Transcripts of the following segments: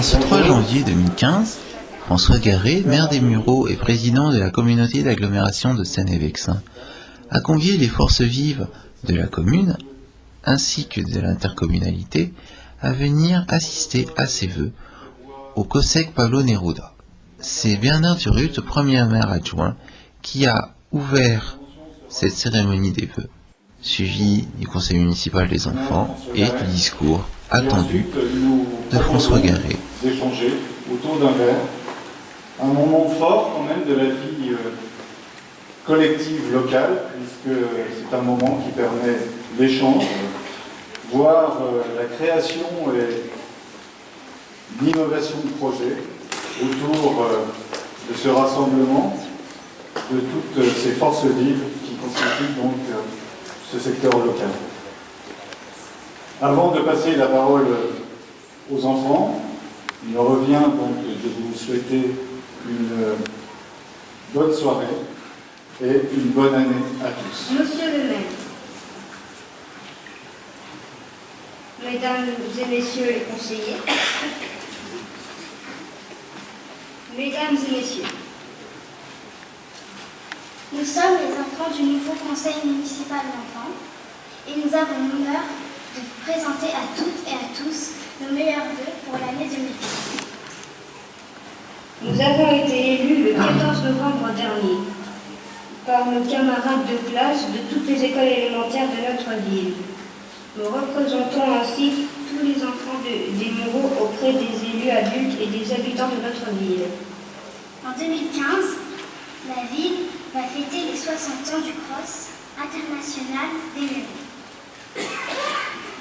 ce 3 janvier 2015, François Garret, maire des Mureaux et président de la communauté d'agglomération de Seine-et-Vexin, a convié les forces vives de la commune, ainsi que de l'intercommunalité, à venir assister à ses vœux au COSEC Pablo Neruda. C'est Bernard Durutte, premier maire adjoint, qui a ouvert cette cérémonie des vœux, suivi du conseil municipal des enfants et du discours attendu de François Garret. D'échanger autour d'un verre, un moment fort quand même de la vie collective locale, puisque c'est un moment qui permet l'échange, voire la création et l'innovation de projets autour de ce rassemblement de toutes ces forces vives qui constituent donc ce secteur local. Avant de passer la parole aux enfants, il me revient donc de vous souhaiter une bonne soirée et une bonne année à tous. Monsieur le maire, mesdames et messieurs les conseillers, mesdames et messieurs, nous sommes les enfants du nouveau conseil municipal d'enfants et nous avons l'honneur de vous présenter à toutes et à tous nos meilleurs vœux pour l'année 2015. nous avons été élus le 14 novembre dernier par nos camarades de classe de toutes les écoles élémentaires de notre ville. Nous représentons ainsi tous les enfants des Mureaux auprès des élus adultes et des habitants de notre ville. En 2015, la ville va fêter les 60 ans du Cross international des Mureaux.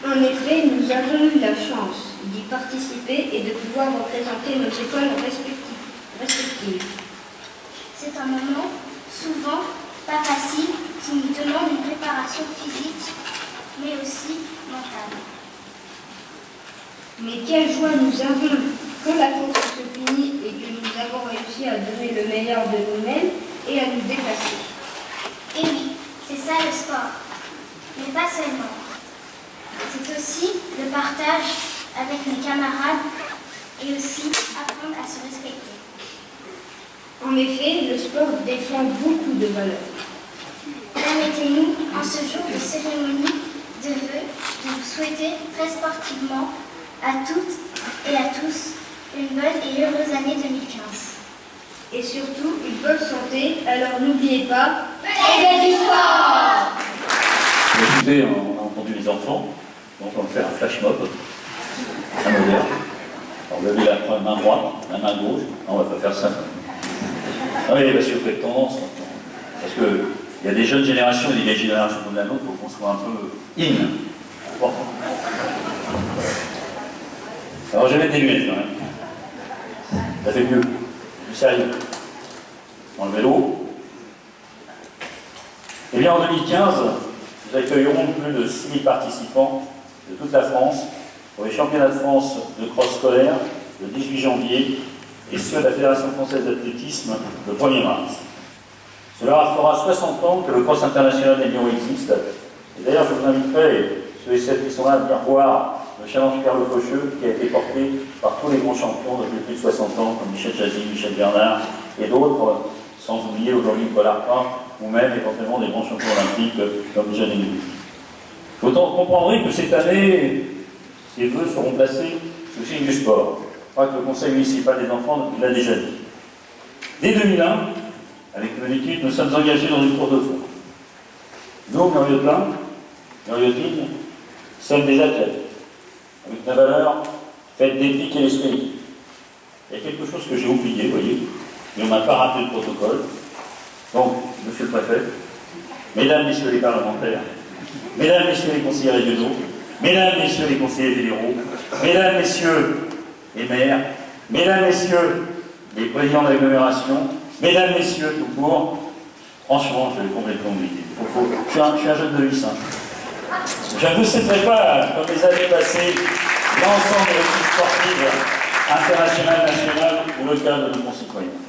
En effet, nous avons eu la chance d'y participer et de pouvoir représenter nos écoles respectives. C'est un moment souvent pas facile qui nous demande une préparation physique, mais aussi mentale. Mais quelle joie nous avons que la course se finit et que nous avons réussi à donner le meilleur de nous-mêmes et à nous dépasser. Et oui, c'est ça le sport, mais pas seulement. C'est aussi le partage avec mes camarades et aussi apprendre à se respecter. En effet, le sport défend beaucoup de valeurs. Permettez-nous, en ce jour de cérémonie de vœux, de vous souhaiter très sportivement à toutes et à tous une bonne et heureuse année 2015. Et surtout, une bonne santé, alors n'oubliez pas, faites du sport! Écoutez, on a entendu les enfants, donc on va faire un flash mob, un moderne. Alors vous avez la main droite, la main gauche, on va pas faire ça. Ah oui, parce que vous faites tendance maintenant. Parce qu'il y a des jeunes générations et des vieilles générations comme la nôtre, il faut qu'on soit un peu in. Bon. Alors je vais mettre des lunettes quand même. Ça fait mieux. Du sérieux. Dans le vélo. Eh bien en 2015, nous accueillerons plus de 6000 participants de toute la France pour les championnats de France de cross scolaire le 18 janvier et ceux de la Fédération française d'athlétisme le 1er mars. Cela fera 60 ans que le cross international des Mureaux existe. Et d'ailleurs, je vous inviterai, ceux et celles qui sont là, à venir voir le challenge Pierre Le Faucheux qui a été porté par tous les grands champions depuis plus de 60 ans, comme Michel Jazzy, Michel Bernard et d'autres, sans oublier aujourd'hui Paul Arpin, ou même éventuellement des grands champions olympiques comme Jeanne Aimé. Autant comprendrez que cette année, ces vœux seront placés sous le signe du sport. Je crois que le conseil municipal des enfants l'a déjà dit. Dès 2001, avec mon équipe, nous sommes engagés dans une course de fond. Nous, Muriotlin, sommes des athlètes, avec nos valeurs faites d'éthique et d'esprit. Il y a quelque chose que j'ai oublié, vous voyez, mais on n'a pas rappelé le protocole. Donc, monsieur le préfet, mesdames, messieurs les parlementaires, mesdames, messieurs les conseillers régionaux, mesdames, messieurs les conseillers fédéraux, mesdames, messieurs les maires, mesdames, messieurs les présidents d'agglomération, mesdames, messieurs, tout court, franchement, je vais complètement oublier. Je suis un jeune de 800. Je ne vous citerai pas, comme les années passées, l'ensemble des équipes sportives internationales, nationales ou locales de nos concitoyens.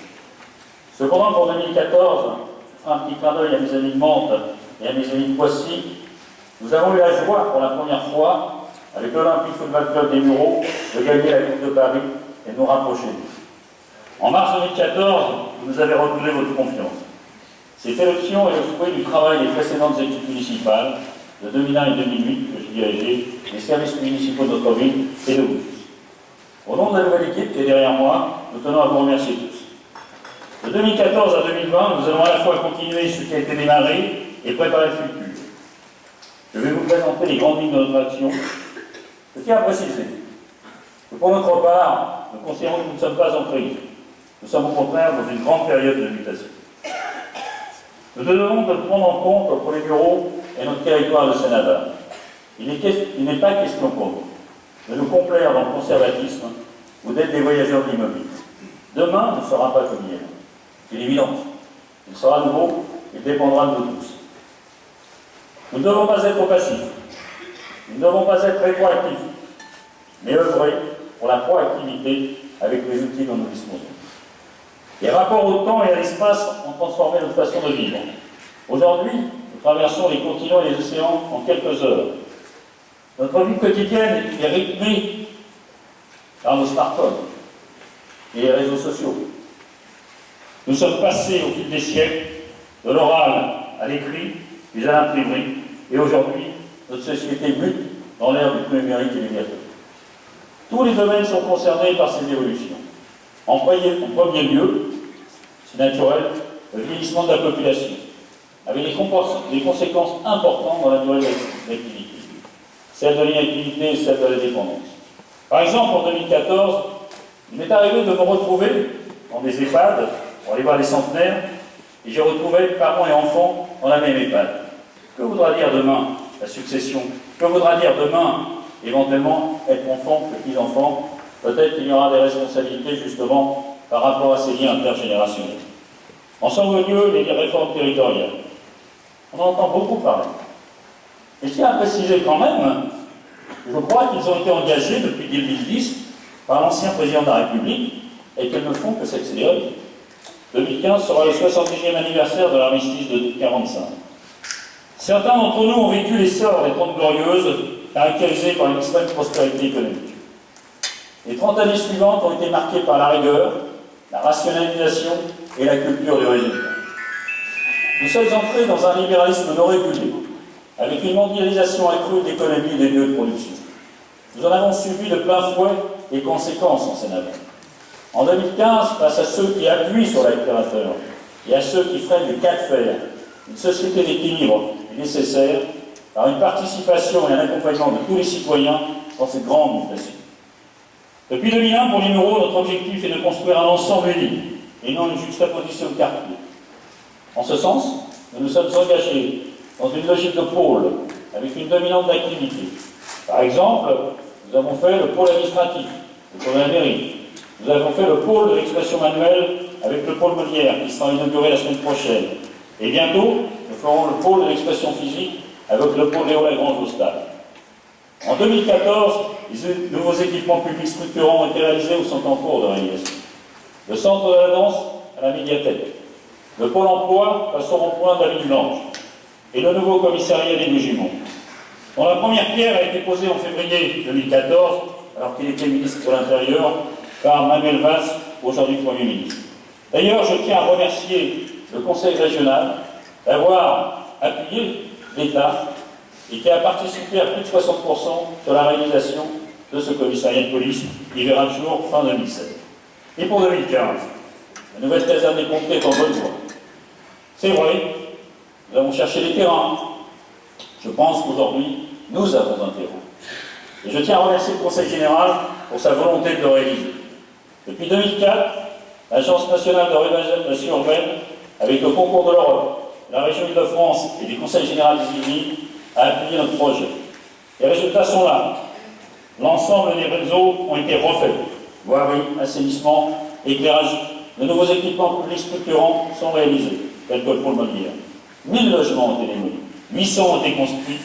Cependant, pour 2014, je ferai un petit clin d'œil à mes amis de Mantes et à mes amis de Poissy. Nous avons eu la joie, pour la première fois, avec l'Olympique Football Club des Mureaux, de gagner la Coupe de Paris et de nous rapprocher. En mars 2014, vous nous avez renouvelé votre confiance. Cette élection est le fruit du travail des précédentes équipes municipales, de 2001 et 2008, que je dirigeais, des services municipaux de notre ville et de vous tous. Au nom de la nouvelle équipe qui est derrière moi, nous tenons à vous remercier tous. De 2014 à 2020, nous allons à la fois continuer ce qui a été démarré et préparer le futur. Je vais vous présenter les grandes lignes de notre action. Je tiens à préciser que pour notre part, nous considérons que nous ne sommes pas en crise. Nous sommes au contraire dans une grande période de mutation. Nous devons de prendre en compte pour les bureaux et notre territoire de Seine-Navard. Il n'est pas question pour nous de nous complaire dans le conservatisme ou d'être des voyageurs de l'immobilier. Demain ne sera pas comme hier. C'est évident. Il sera nouveau, il dépendra de nous tous. Nous ne devons pas être passifs. Nous ne devons pas être rétroactifs, mais œuvrer pour la proactivité avec les outils dont nous disposons. Les rapports au temps et à l'espace ont transformé notre façon de vivre. Aujourd'hui, nous traversons les continents et les océans en quelques heures. Notre vie quotidienne est rythmée par nos smartphones et les réseaux sociaux. Nous sommes passés au fil des siècles de l'oral à l'écrit, puis à l'imprimerie, et aujourd'hui, notre société mute dans l'ère du numérique et du virtuel. Tous les domaines sont concernés par ces évolutions. En premier lieu, c'est naturel, le vieillissement de la population, avec des conséquences importantes dans la durée de l'activité, celle de l'inactivité et celle de la dépendance. Par exemple, en 2014, il m'est arrivé de me retrouver dans des EHPAD, pour aller voir les centenaires, et j'ai retrouvé parents et enfants dans la même EHPAD. Que voudra dire demain la succession? Que voudra dire demain, éventuellement, être enfant, petits-enfants? Peut-être qu'il y aura des responsabilités, justement, par rapport à ces liens intergénérationnels. En second lieu, les réformes territoriales. On en entend beaucoup parler. Et je tiens à préciser quand même, je crois qu'ils ont été engagés depuis 2010 par l'ancien président de la République et qu'elles ne font que s'accélérer. 2015 sera le 70e anniversaire de l'armistice de 1945. Certains d'entre nous ont vécu les sorts des 30 glorieuses, caractérisées par une extrême prospérité économique. Les 30 années suivantes ont été marquées par la rigueur, la rationalisation et la culture du résultat. Nous sommes entrés dans un libéralisme non régulé, avec une mondialisation accrue de l'économie et des lieux de production. Nous en avons subi de plein fouet les conséquences en Sénat. En 2015, face à ceux qui appuient sur l'accélérateur et à ceux qui freinent le cas de fer, une société d'équilibre est nécessaire par une participation et un accompagnement de tous les citoyens dans cette grande mutation. Depuis 2001, pour les Mureaux, notre objectif est de construire un ensemble uni et non une juxtaposition de quartiers. En ce sens, nous nous sommes engagés dans une logique de pôle avec une dominante d'activité. Par exemple, nous avons fait le pôle administratif, le pôle de la mairie. Nous avons fait le pôle de l'expression manuelle avec le pôle Molière qui sera inauguré la semaine prochaine. Et bientôt, nous ferons le pôle de l'expression physique avec le pôle Léo Lagrange au stade. En 2014, les nouveaux équipements publics structurants ont été réalisés ou sont en cours de réalisation. Le centre de la danse à la médiathèque. Le pôle emploi passe au rond-point de la ligne blanche. Et le nouveau commissariat des Bougiemont, dont la première pierre a été posée en février 2014, alors qu'il était ministre de l'Intérieur, par Manuel Valls, aujourd'hui Premier ministre. D'ailleurs, je tiens à remercier le Conseil régional d'avoir appuyé l'État et qui a participé à plus de 60% sur la réalisation de ce commissariat de police qui verra le jour fin 2016. Et pour 2015, la nouvelle caserne des pompiers est en bonne voie. C'est vrai, nous avons cherché les terrains. Je pense qu'aujourd'hui, nous avons un terrain. Et je tiens à remercier le Conseil général pour sa volonté de le réaliser. Depuis 2004, l'Agence nationale de rénovation urbaine, avec le concours de l'Europe, la région Île-de-France et du Conseil général des Yvelines, a appuyé notre projet. Les résultats sont là. L'ensemble des réseaux ont été refaits. Voirie, assainissement, éclairage. De nouveaux équipements publics structurants sont réalisés, tels que le pôle Molière. 1000 logements ont été démolis, 800 ont été construits,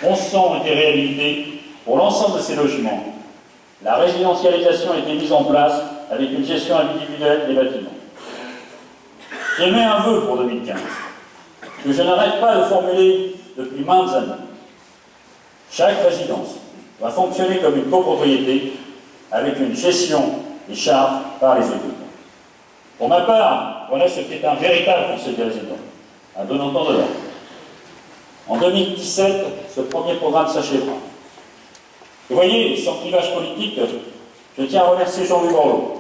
1100 ont été réhabilités. Pour l'ensemble de ces logements, la résidentialisation a été mise en place avec une gestion individuelle des bâtiments. J'émets un vœu pour 2015, que je n'arrête pas de formuler depuis maintes années. Chaque résidence va fonctionner comme une copropriété avec une gestion les charges par les équipes. Pour ma part, voilà ce qu'est un véritable conseil des résidents, un bon entendeur. En 2017, ce premier programme s'achèvera. Vous voyez, sans clivage politique, je tiens à remercier Jean-Louis Borloo.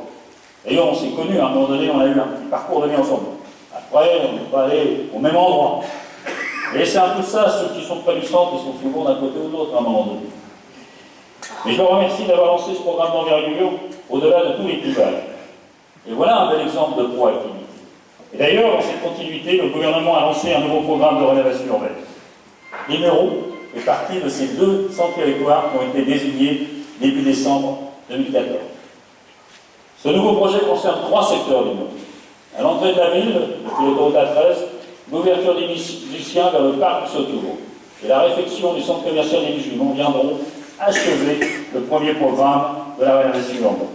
D'ailleurs, on s'est connus, à un moment donné, on a eu un petit parcours de vie ensemble. Après, on n'est pas allé au même endroit. Et c'est un peu ça, ceux qui sont près du centre, ils sont souvent d'un côté ou de l'autre à un moment donné. Mais je vous remercie d'avoir lancé ce programme d'envergure au-delà de tous les clivages. Et voilà un bel exemple de proactivité. Et d'ailleurs, dans cette continuité, le gouvernement a lancé un nouveau programme de rénovation urbaine. Les Mureaux fait partie de ces 200 territoires qui ont été désignés début décembre 2014. Ce nouveau projet concerne 3 secteurs du Mureaux. À l'entrée de la ville, depuis l'autoroute A13, l'ouverture des musiciens vers le parc du Sautour et la réfection du centre commercial des Musulmans viendront achever le premier programme de la rénovation urbaine.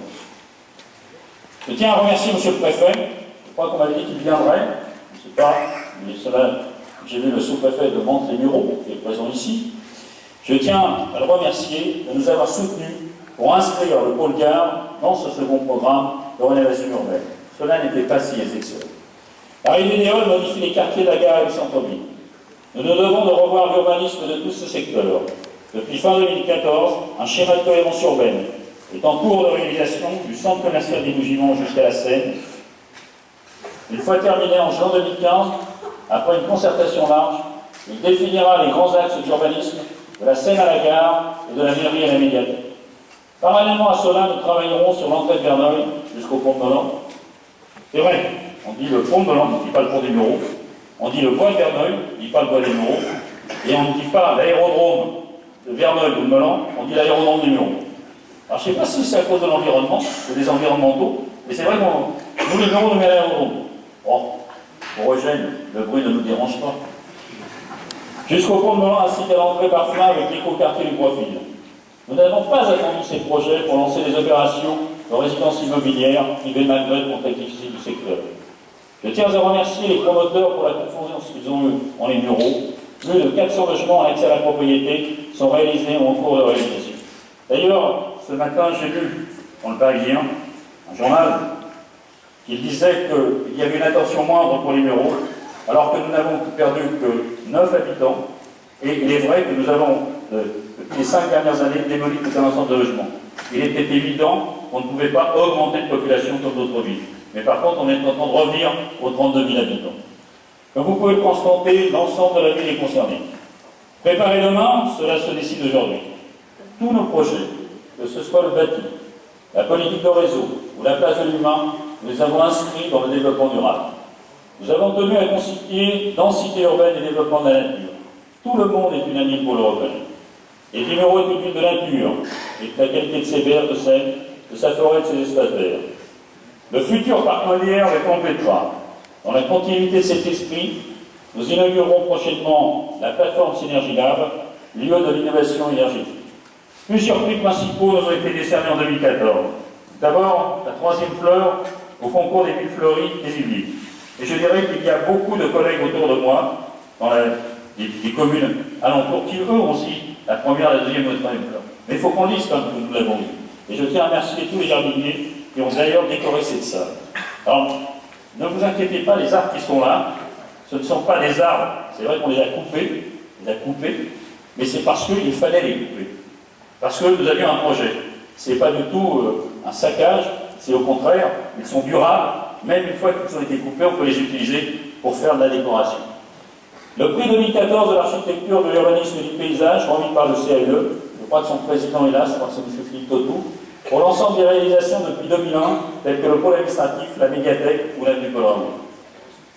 Je tiens à remercier M. le Préfet. Je crois qu'on m'avait dit qu'il viendrait. Je ne sais pas, mais cela, j'ai vu le sous-préfet de Mantes-les-Mureaux, qui est présent ici. Je tiens à le remercier de nous avoir soutenus pour inscrire le pôle gare dans ce second programme de rénovation urbaine. Cela n'était pas si excellent. L'arrivée d'Éole modifie les quartiers de la gare et du centre-ville. Nous nous devons de revoir l'urbanisme de tous ces secteurs. Depuis fin 2014, un schéma de cohérence urbaine est en cours de réalisation du centre commercial des Musulmans jusqu'à la Seine. Une fois terminé en juin 2015, après une concertation large, il définira les grands axes d'urbanisme de la Seine à la gare et de la mairie à la médiathèque. Parallèlement à cela, nous travaillerons sur l'entrée de Verneuil jusqu'au pont de Melan. C'est vrai, on dit le pont de Melan, on ne dit pas le pont des Mureaux. On dit le bois de Verneuil, on ne dit pas le bois des Mureaux. Et on ne dit pas l'aérodrome de Verneuil ou de Melan, on dit l'aérodrome des Mureaux. Alors je ne sais pas si c'est à cause de l'environnement, ou des environnementaux, mais c'est vrai que nous, les Mureaux, nous mettons l'aérodrome. Bon, pour Eugène, le bruit ne nous dérange pas. Jusqu'au pont de Melan ainsi qu'à l'entrée par Flin avec l'écoquartier du Bois-Fil. Nous n'avons pas attendu ces projets pour lancer des opérations de résidence immobilière privée malgré le contexte difficile du secteur. Je tiens à remercier les promoteurs pour la confiance qu'ils ont eue en les Mureaux. Plus de 400 logements en accès à la propriété sont réalisés ou en cours de réalisation. D'ailleurs, ce matin, j'ai lu dans le Parisien, un journal, qui disait qu'il y avait une attention moindre pour les Mureaux, alors que nous n'avons perdu que 9 habitants. Et il est vrai que nous avons, depuis les 5 dernières années, démoli tout un ensemble de logements. Il était évident qu'on ne pouvait pas augmenter de population comme d'autres villes. Mais par contre, on est en train de revenir aux 32 000 habitants. Comme vous pouvez le constater, l'ensemble de la ville est concerné. Préparer demain, cela se décide aujourd'hui. Tous nos projets, que ce soit le bâti, la politique de réseau ou la place de l'humain, nous les avons inscrits dans le développement durable. Nous avons tenu à concilier densité urbaine et développement de la nature. Tout le monde est unanime pour le reconnaître. Et Mureaux est une ville de nature, et de la qualité de ses berges de Seine, de sa forêt et de ses espaces verts. Le futur parc Molière le complétera. Dans la continuité de cet esprit, nous inaugurerons prochainement la plateforme Synergie Lab, lieu de l'innovation énergétique. Plusieurs prix principaux nous ont été décernés en 2014. D'abord, la 3e fleur au concours des villes fleuries des Yvelines. Et je dirais qu'il y a beaucoup de collègues autour de moi, dans des communes alentours, qui eux aussi, la première, la 2e et la 3e fleur. Mais il faut qu'on lise comme nous l'avons dit. Et je tiens à remercier tous les jardiniers qui ont d'ailleurs décoré cette salle. Alors, ne vous inquiétez pas, les arbres qui sont là, ce ne sont pas des arbres, c'est vrai qu'on les a coupés, mais c'est parce qu'il fallait les couper. Parce que nous avions un projet. Ce n'est pas du tout un saccage, c'est au contraire, ils sont durables, même une fois qu'ils ont été coupés, on peut les utiliser pour faire de la décoration. Le prix 2014 de l'architecture, de l'urbanisme et du paysage, remis par le CAE, je crois que son président est là, je crois que c'est M. Philippe Totou, pour l'ensemble des réalisations depuis 2001, telles que le pôle administratif, la médiathèque ou l'avenue Paul Rameau.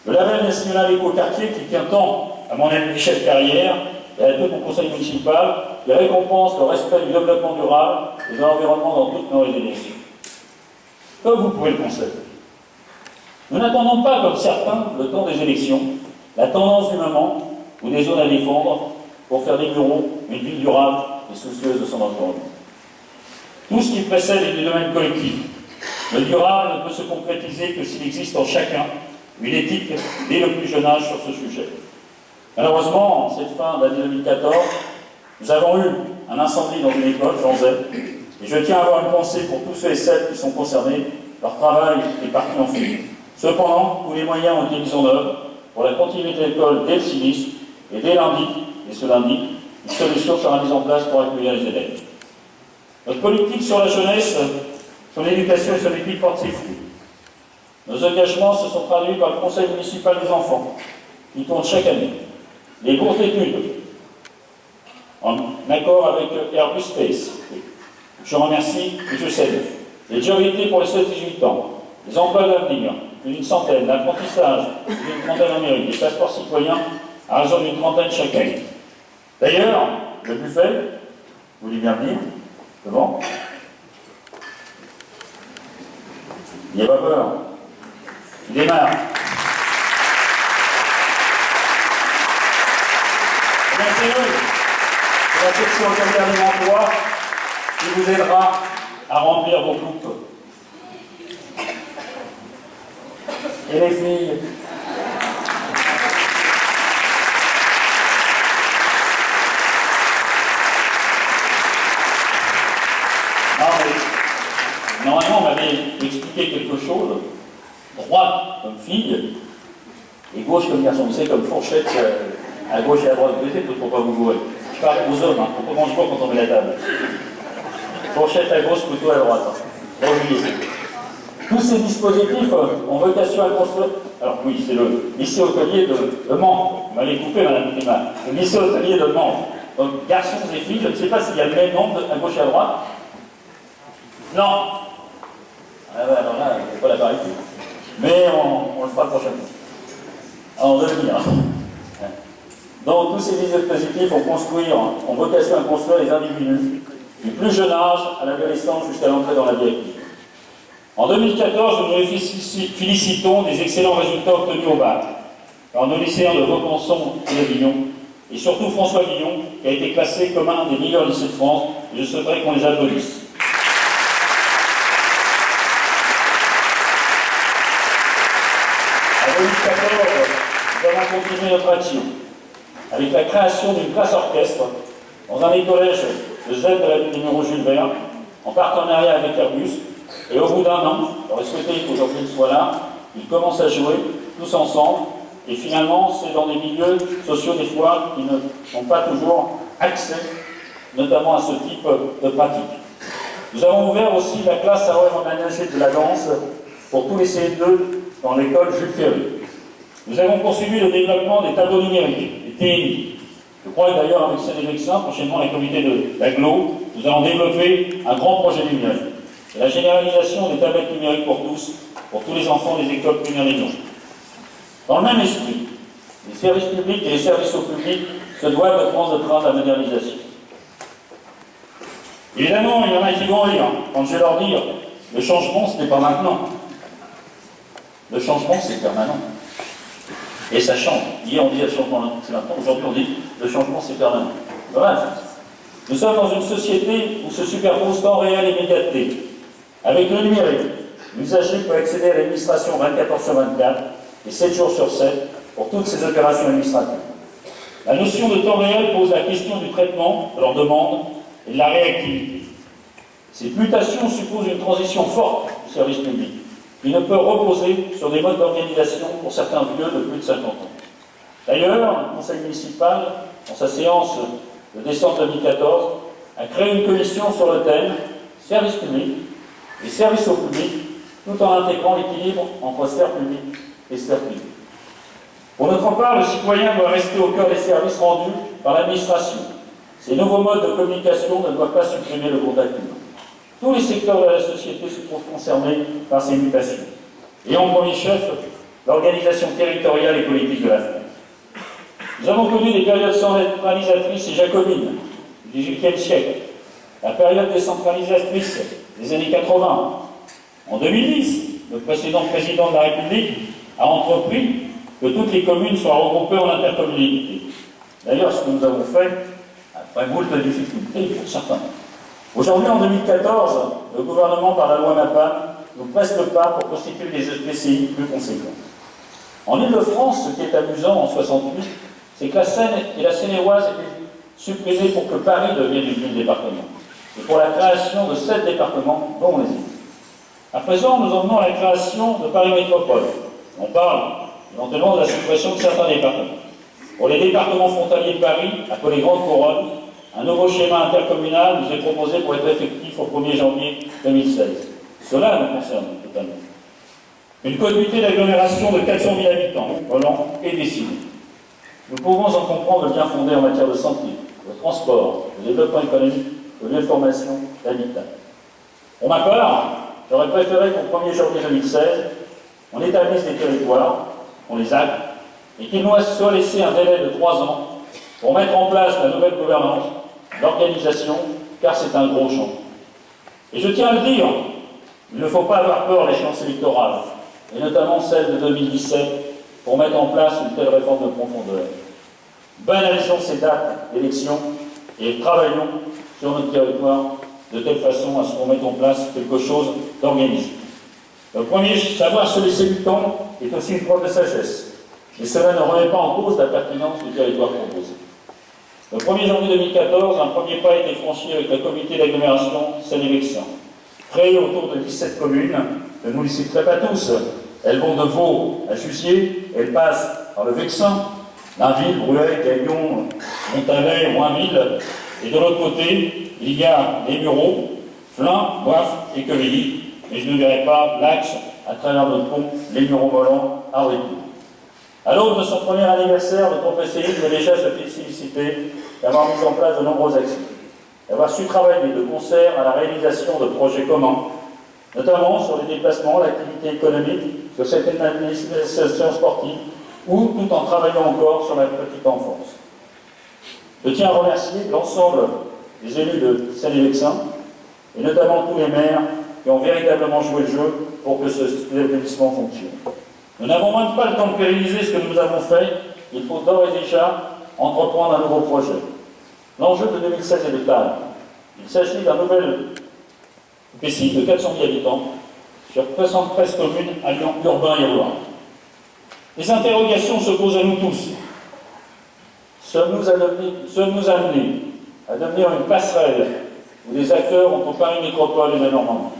Le label national écoquartier qui tient tant à mon ami Michel Carrière et à tout mon conseil municipal, qui récompense le respect du développement durable et de l'environnement dans toutes nos résidences. Comme vous pouvez le constater, nous n'attendons pas, comme certains, le temps des élections, la tendance du moment ou des zones à défendre pour faire des Mureaux une ville durable et soucieuse de son environnement. Tout ce qui précède est du domaine collectif. Le durable ne peut se concrétiser que s'il existe en chacun une éthique dès le plus jeune âge sur ce sujet. Malheureusement, en cette fin d'année 2014, nous avons eu un incendie dans une école, Jean Zay, Et je tiens à avoir une pensée pour tous ceux et celles qui sont concernés. Leur travail est parti en fumée. Cependant, tous les moyens ont été mis en œuvre pour la continuité de l'école dès le 6 et dès lundi, et ce lundi, une solution sera mise en place pour accueillir les élèves. Notre politique sur la jeunesse, sur l'éducation et sur l'équipe porte ses fruits. Nos engagements se sont traduits par le Conseil municipal des enfants, qui tourne chaque année. Les bourses d'études, en accord avec Airbus Space. Je remercie et je salue. Les jobs pour les 16-18 ans, les emplois d'avenir, plus d'une centaine, l'apprentissage, plus d'une trentaine en mairie, des passeports citoyens, à raison d'une trentaine chaque année. D'ailleurs, le buffet, vous voulez bien venir, c'est bon? Il n'y a pas peur. Il démarre. Remerciez-le. C'est la section autoritaire de l'emploi qui vous aidera à remplir vos coupes. Et les filles. Non, mais normalement, on m'avait expliqué quelque chose. Droite comme fille, et gauche comme garçon. Vous savez, comme fourchette à gauche et à droite. Vous savez, pour pas vous jouer. Je parle aux hommes, hein, pour comment je vois quand on met la table. Fourchette à gauche, couteau à droite. Hein. Tous ces dispositifs ont vocation à construire. Alors oui, c'est le lycée hôtelier de Mans. Vous m'avez coupé, Madame Prima. Le lycée hôtelier de Mans. Donc, garçons et filles, je ne sais pas s'il y a le même nombre à gauche et à droite. Non. Ah ben, alors là, il n'y a pas la parité. Mais on le fera le prochain fois. En devenir. Donc, tous ces dispositifs ont vocation à construire les individus du plus jeune âge à l'adolescence jusqu'à l'entrée dans la vie active. En 2014, nous nous félicitons des excellents résultats obtenus au bac par nos lycéens de Vaucanson et d'Avignon, et surtout François Villon, qui a été classé comme un des meilleurs lycées de France, et je souhaiterais qu'on les applaudisse. En 2014, nous avons continué notre action avec la création d'une classe orchestre dans un des collèges de Z de la ville numéro Jules Verne, en partenariat avec Airbus. Et au bout d'un an, j'aurais souhaité qu'aujourd'hui il soit là, ils commencent à jouer tous ensemble. Et finalement, c'est dans des milieux sociaux des fois qui n'ont pas toujours accès, notamment à ce type de pratique. Nous avons ouvert aussi la classe à œuvre aménagée de la danse pour tous les CE2 dans l'école Jules Ferry. Nous avons poursuivi le développement des tableaux numériques, des TNI. Je crois que d'ailleurs avec Seine-et-Vexin, prochainement la comité de l'AGLO, nous allons développer un grand projet numérique. C'est la généralisation des tablettes numériques pour tous les enfants des écoles primaires Lyon. Dans le même esprit, les services publics et les services au public se doivent de prendre le train de la modernisation. Évidemment, il y en a qui vont rire quand je vais leur dire le changement, ce n'est pas maintenant. Le changement, c'est permanent. Et ça change. Hier, on dit le changement, c'est maintenant. Aujourd'hui, on dit le changement, c'est permanent. Voilà. Nous sommes dans une société où se superposent temps réel et immédiateté. Avec le numérique, l'usager peut accéder à l'administration 24 h sur 24 et 7 jours sur 7 pour toutes ces opérations administratives. La notion de temps réel pose la question du traitement de leurs demandes et de la réactivité. Cette mutation suppose une transition forte du service public, qui ne peut reposer sur des modes d'organisation pour certains vieux de plus de 50 ans. D'ailleurs, le Conseil municipal, dans sa séance de décembre 2014, a créé une commission sur le thème « Service public » et services au public, tout en intégrant l'équilibre entre sphère publique et sphère privée. Pour notre part, le citoyen doit rester au cœur des services rendus par l'administration. Ces nouveaux modes de communication ne doivent pas supprimer le contact humain. Tous les secteurs de la société se trouvent concernés par ces mutations. Et en premier chef, l'organisation territoriale et politique de la France. Nous avons connu des périodes centralisatrices et jacobines du XVIIIe siècle, la période décentralisatrice des années 80. En 2010, le précédent président de la République a entrepris que toutes les communes soient regroupées en intercommunalité. D'ailleurs, ce que nous avons fait, après moult difficultés pour certains. Aujourd'hui, en 2014, le gouvernement, par la loi MAPAM, nous presse le pas pour constituer des EPCI plus conséquents. En Ile-de-France, ce qui est amusant en 68, c'est que la Seine et la Seine-et-Oise étaient supprimées pour que Paris devienne une ville département. et pour la création de 7 départements, dont les îles. À présent, nous en venons à la création de Paris Métropole. On parle éventuellement de la suppression de certains départements. Pour les départements frontaliers de Paris, appelés Grande Couronne, un nouveau schéma intercommunal nous est proposé pour être effectif au 1er janvier 2016. Cela nous concerne totalement. Une communauté d'agglomération de 400 000 habitants, Roland, est décidée. Nous pouvons en comprendre le bien fondé en matière de santé, de transport, de développement économique, de l'information, d'habitat. Pour ma part, j'aurais préféré qu'au 1er janvier 2016, on établisse des territoires, on les acte, et qu'il nous soit laissé un délai de 3 ans pour mettre en place la nouvelle gouvernance, l'organisation, car c'est un gros champ. Et je tiens à le dire, il ne faut pas avoir peur de l'échéance électorale, et notamment celle de 2017, pour mettre en place une telle réforme de profondeur. Banalisons ces dates d'élection et travaillons sur notre territoire de telle façon à ce qu'on mette en place quelque chose d'organisé. Le premier, savoir se laisser du temps, est aussi une preuve de sagesse. Mais cela ne remet pas en cause la pertinence du territoire proposé. Le 1er janvier 2014, un premier pas a été franchi avec la communauté d'agglomération Seine-et-Vexin. Créée autour de 17 communes, je ne vous les citerai pas tous. Elles vont de Vaud à Jussier, elles passent par le Vexin, Nainville, Bruay, Gaillon, Montalet, Roinville, et de l'autre côté, il y a les Mureaux, Flins, Boif et Quevilly, mais je ne verrai pas l'axe à travers notre pont, les Mureaux-Volants à Auricourt. À l'aube de son premier anniversaire, notre EPCI peut déjà se féliciter d'avoir mis en place de nombreuses actions, d'avoir su travailler de concert à la réalisation de projets communs, notamment sur les déplacements, l'activité économique, sur certaines manifestations sportives, ou tout en travaillant encore sur la petite enfance. Je tiens à remercier l'ensemble des élus de Seine-et-Vexin, et notamment tous les maires qui ont véritablement joué le jeu pour que ce établissement fonctionne. Nous n'avons même pas le temps de pérenniser ce que nous avons fait, il faut d'ores et déjà entreprendre un nouveau projet. L'enjeu de 2016 est de taille. Il s'agit d'un nouvel EPCI de 400 000 habitants sur 73 communes à Lyon urbain et rural. Les interrogations se posent à nous tous. Sommes-nous amenés à devenir une passerelle où des acteurs entre Paris Métropole et la Normandie?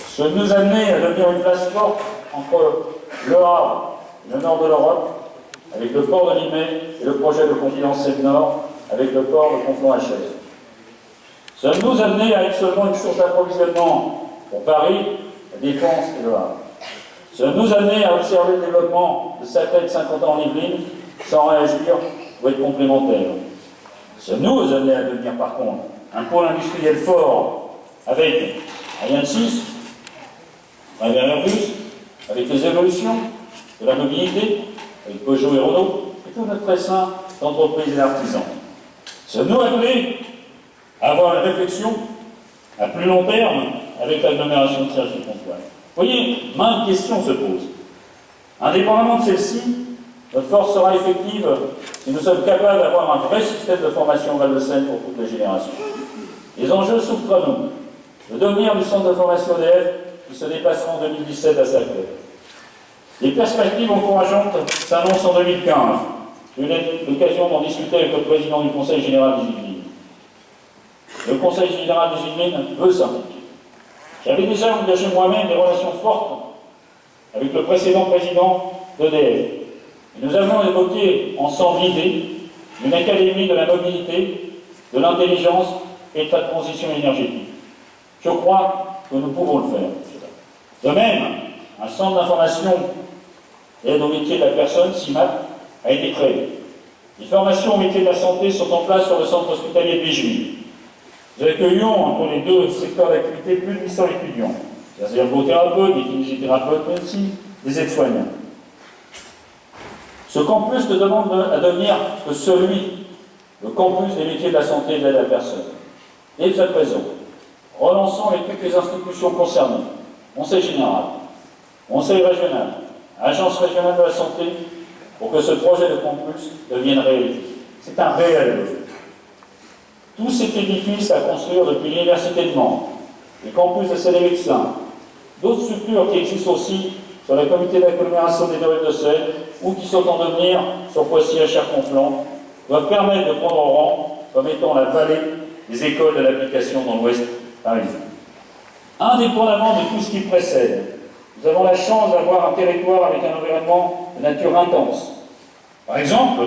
Sommes-nous amenés à devenir une place forte entre le Havre et le nord de l'Europe, avec le port de Limay et le projet de Confidentiel Nord, avec le port de Conflans-Hachette? Sommes-nous amenés à être seulement une source d'approvisionnement pour Paris, la Défense et le Havre? Sommes-nous amenés à observer le développement de Saclay 50 ans en Yvelines sans réagir ou être complémentaires? Sommes-nous amenés à devenir par contre un pôle industriel fort avec Ariane 6, avec Airbus, avec les évolutions de la mobilité, avec Peugeot et Renault, et tout notre essaim d'entreprises et d'artisans? Sommes-nous appelés à avoir une réflexion à plus long terme avec l'agglomération de Cergy-Pontoise? Vous voyez, maintes questions se posent. Indépendamment de celle-ci, notre force sera effective si nous sommes capables d'avoir un vrai système de formation au Val-de-Seine pour toutes les générations. Les enjeux s'ouvrent à nous. Le devenir du centre de formation EDF qui se dépassera en 2017 à Saclay. Les perspectives encourageantes s'annoncent en 2015. J'ai eu l'occasion d'en discuter avec le président du Conseil général des Yvelines. Le Conseil général des Yvelines veut s'impliquer. J'avais déjà engagé moi-même des relations fortes avec le précédent président d'EDF. Et nous avons évoqué ensemble l'idée d'une académie de la mobilité, de l'intelligence et de la transition énergétique. Je crois que nous pouvons le faire. De même, un centre d'information et aide au métier de la personne, CIMAP, a été créé. Les formations au métier de la santé sont en place sur le centre hospitalier de Béjuy. Nous accueillons entre les deux secteurs d'activité plus de 800 étudiants. Des ergothérapeutes, des kinésithérapeutes, mais aussi des aides-soignants. Ce campus ne demande à devenir que celui, le campus des métiers de la santé et de l'aide à la personne. Et de cette raison, relançons avec toutes les institutions concernées, Conseil général, Conseil régional, Agence régionale de la santé, pour que ce projet de campus devienne réalité. C'est un réel besoin. Tout cet édifice à construire depuis l'Université de Mans, les campus de Seine-et-Vexin, d'autres structures qui existent aussi sur la communauté d'agglomération des Deux-Rives-de-Seine ou qui sont en devenir sur Poissy à Cher-Conflans, doivent permettre de prendre rang comme étant la vallée des écoles de l'application dans l'Ouest parisien. Indépendamment de tout ce qui précède, nous avons la chance d'avoir un territoire avec un environnement de nature intense. Par exemple,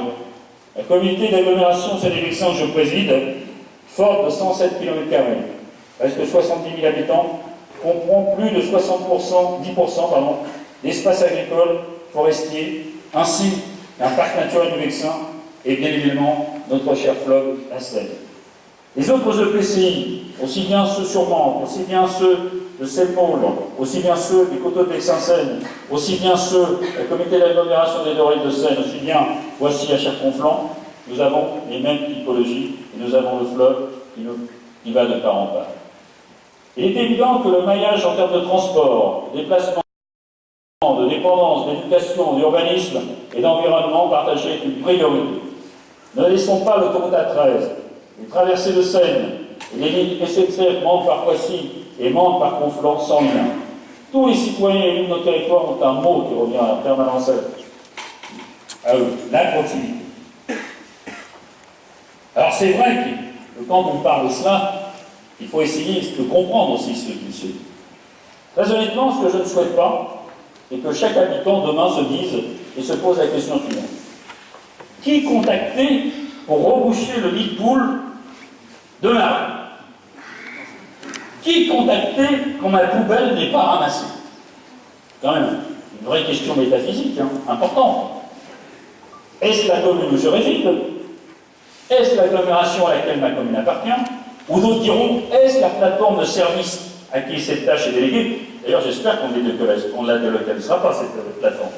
la communauté d'agglomération Seine-et-Vexin que je préside, forte de 107 km², presque 70 000 habitants, comprend plus de 10% d'espaces agricoles, forestiers, ainsi qu'un parc naturel du Vexin et bien évidemment notre cher fleuve, la Seine. Les autres EPCI, aussi bien ceux sur Mende, aussi bien ceux de Seine-Maule, aussi bien ceux du coteau de Vexin-Seine, aussi bien ceux du comité d'agglomération des Deux-Rives de Seine, aussi bien voici à Cher-Conflans, nous avons les mêmes typologies et nous avons le fleuve qui va de part en part. Il est évident que le maillage en termes de transport, de déplacement, de dépendance, d'éducation, d'urbanisme et d'environnement partagé est une priorité. Ne laissons pas l'autoroute A13, les traversées de Seine et les lignes SNCF Mende par Poissy et Mende par Conflans sans lien. Tous les citoyens élus de nos territoires ont un mot qui revient en permanence à eux, la proximité. Alors c'est vrai que quand on parle de cela, il faut essayer de comprendre aussi ce qu'il se dit. Très honnêtement, ce que je ne souhaite pas, c'est que chaque habitant demain se dise et se pose la question suivante. Qui contacter pour reboucher le nid de poule de la rue? Qui contacter quand ma poubelle n'est pas ramassée? Quand même, une vraie question métaphysique, importante. Est-ce la commune où je réside? Est-ce l'agglomération à laquelle ma commune appartient? Ou d'autres diront, est-ce la plateforme de service à qui cette tâche est déléguée? D'ailleurs, j'espère qu'on ne la délocalisera pas, cette plateforme.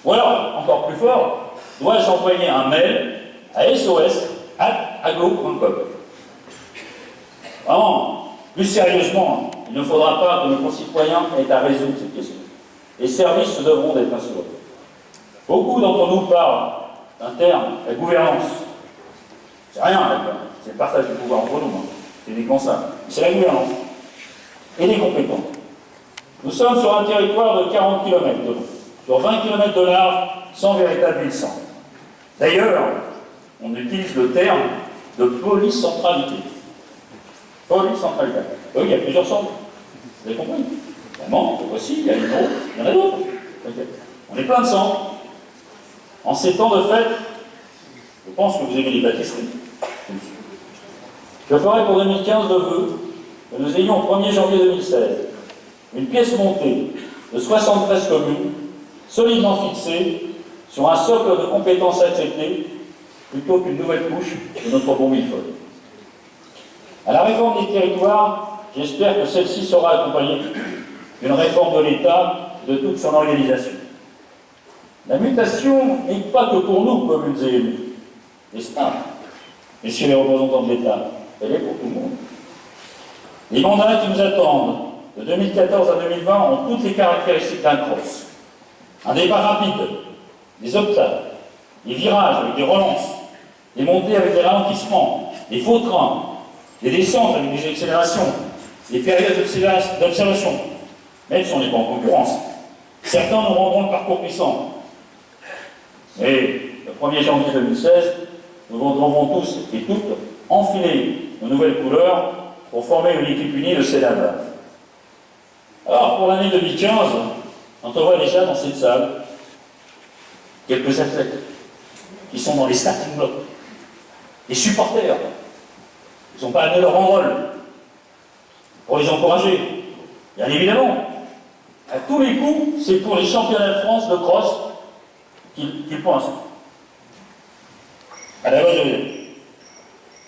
Ou alors, encore plus fort, dois-je envoyer un mail à sos@aglo.com? Vraiment, plus sérieusement, il ne faudra pas que nos concitoyens aient à résoudre cette question. Les services devront être assurés. Beaucoup d'entre nous parlent d'un terme, la gouvernance. C'est rien, c'est le partage du pouvoir entre nous. C'est uniquement ça. C'est la gouvernance. Et les compétences. Nous sommes sur un territoire de 40 km de long, sur 20 km de large, sans véritable ville-centre. D'ailleurs, on utilise le terme de polycentralité. Polycentralité. Oui, il y a plusieurs centres. Vous avez compris? Il y a Mende, aussi, il y a Lino, il y en a d'autres. On est plein de centres. En ces temps de fête, je pense que vous aimez les pâtisseries. Je ferai pour 2015 le vœu que nous ayons au 1er janvier 2016 une pièce montée de 73 communes, solidement fixée, sur un socle de compétences acceptées, plutôt qu'une nouvelle couche de notre bon millefeuille. À la réforme des territoires, j'espère que celle-ci sera accompagnée d'une réforme de l'État et de toute son organisation. La mutation n'est pas que pour nous, communes et élus, n'est-ce pas, messieurs les représentants de l'État, elle est pour tout le monde. Les mandats qui nous attendent de 2014 à 2020 ont toutes les caractéristiques d'un cross. Un départ rapide, des obstacles, des virages avec des relances, des montées avec des ralentissements, des faux trains, des descentes avec des accélérations, des périodes d'observation, même si on n'est pas en concurrence. Certains nous rendront le parcours puissant. Mais le 1er janvier 2016, nous devrons tous et toutes enfiler nos nouvelles couleurs pour former une équipe unie de Sénat. Alors, pour l'année 2015, on voit déjà dans cette salle quelques athlètes qui sont dans les starting blocks, les supporters. Ils ne sont pas amenés leur rôle pour les encourager. Bien évidemment, à tous les coups, c'est pour les championnats de France de cross qu'ils pensent. À la base de rien.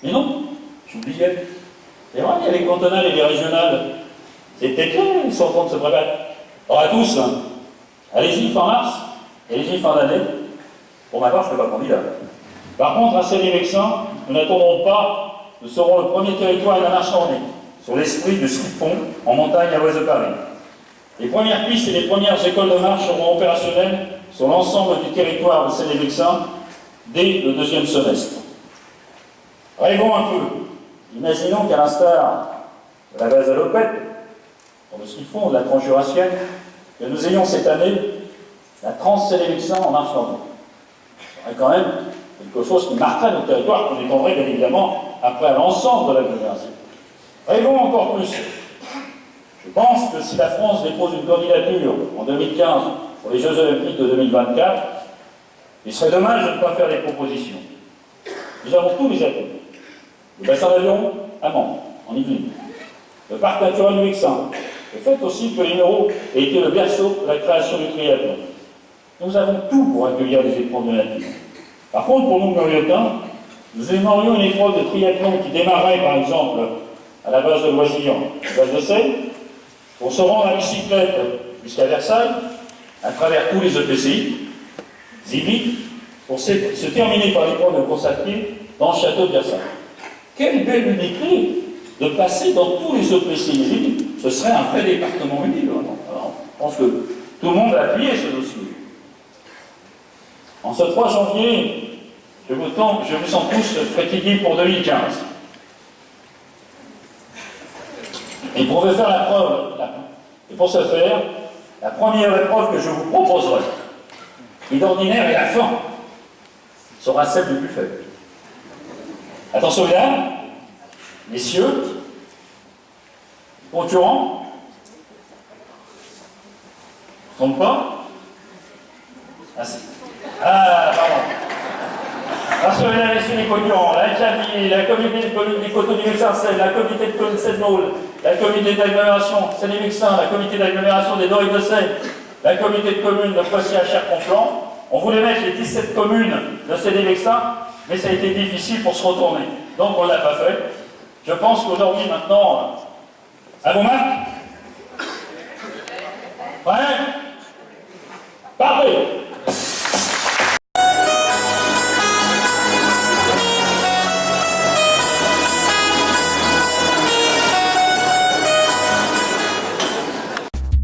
Mais non, j'oubliais. C'est vrai, il y a les cantonales et les régionales. C'est peut-être là, ils sont en train de se préparer. Alors à tous, allez-y fin mars, allez-y fin d'année. Pour ma part, je ne serai pas candidat. Par contre, à Seine-et-Vexin, nous n'attendrons pas, nous serons le premier territoire à la marche ornée, sur l'esprit du ski de fond en montagne à l'ouest de Paris. Les premières pistes et les premières écoles de marche seront opérationnelles sur l'ensemble du territoire de Seine-et-Vexin dès le 2e semestre. Rêvons un peu. Imaginons qu'à l'instar de la base à Lopette, pour le ski de fond de la tranche jurassienne, que nous ayons cette année la Trans-Seine-et-Vexin en marche ornée. Ce serait quand même quelque chose qui marquerait notre territoire, qu'on étendrait bien évidemment après à l'ensemble de l'agglomération. Rêvons encore plus. Je pense que si la France dépose une candidature en 2015 pour les Jeux Olympiques de 2024, il serait dommage de ne pas faire des propositions. Nous avons tous les atouts. Le bassin d'Aveyron à Mans, en Yvelines. Le parc naturel du Vexin. Le fait aussi que les Mureaux ait été le berceau de la création du triathlon. Nous avons tout pour accueillir des épreuves de nature. Par contre, pour nous, Muriotins, nous aimerions une épreuve de triathlon qui démarrait, par exemple, à la base de Loisillon, à la base de Seine, pour se rendre à bicyclette jusqu'à Versailles, à travers tous les EPCI, Zivy, pour se terminer par l'épreuve de course à pied dans le château de Versailles. Quelle belle unité de passer dans tous les EPCI. Ce serait un vrai département uni. Alors, je pense que tout le monde a appuyé ce dossier. En ce 3 janvier, je vous sens tous fatigués pour 2015. Et pour faire la preuve, et pour ce faire, la première épreuve que je vous proposerai, qui d'ordinaire est la fin, sera celle du plus faible. Attention mesdames, messieurs, concurrents, ne se trompe pas? Pardon. Parce que mesdames et messieurs les concurrents, la CAMI, la comité de commune des Coteaux du Vexin-Seine, la comité de commune Seine-Maule, la comité d'agglomération Seine-et-Vexin, la comité d'agglomération des Dorées de Seine, la comité de commune de Poissy à Cher-Conflans, on voulait mettre les 17 communes de Seine-et-Vexin, mais ça a été difficile pour se retourner. Donc on ne l'a pas fait. Je pense qu'aujourd'hui, maintenant, à vos marques. Prêts? Parfait.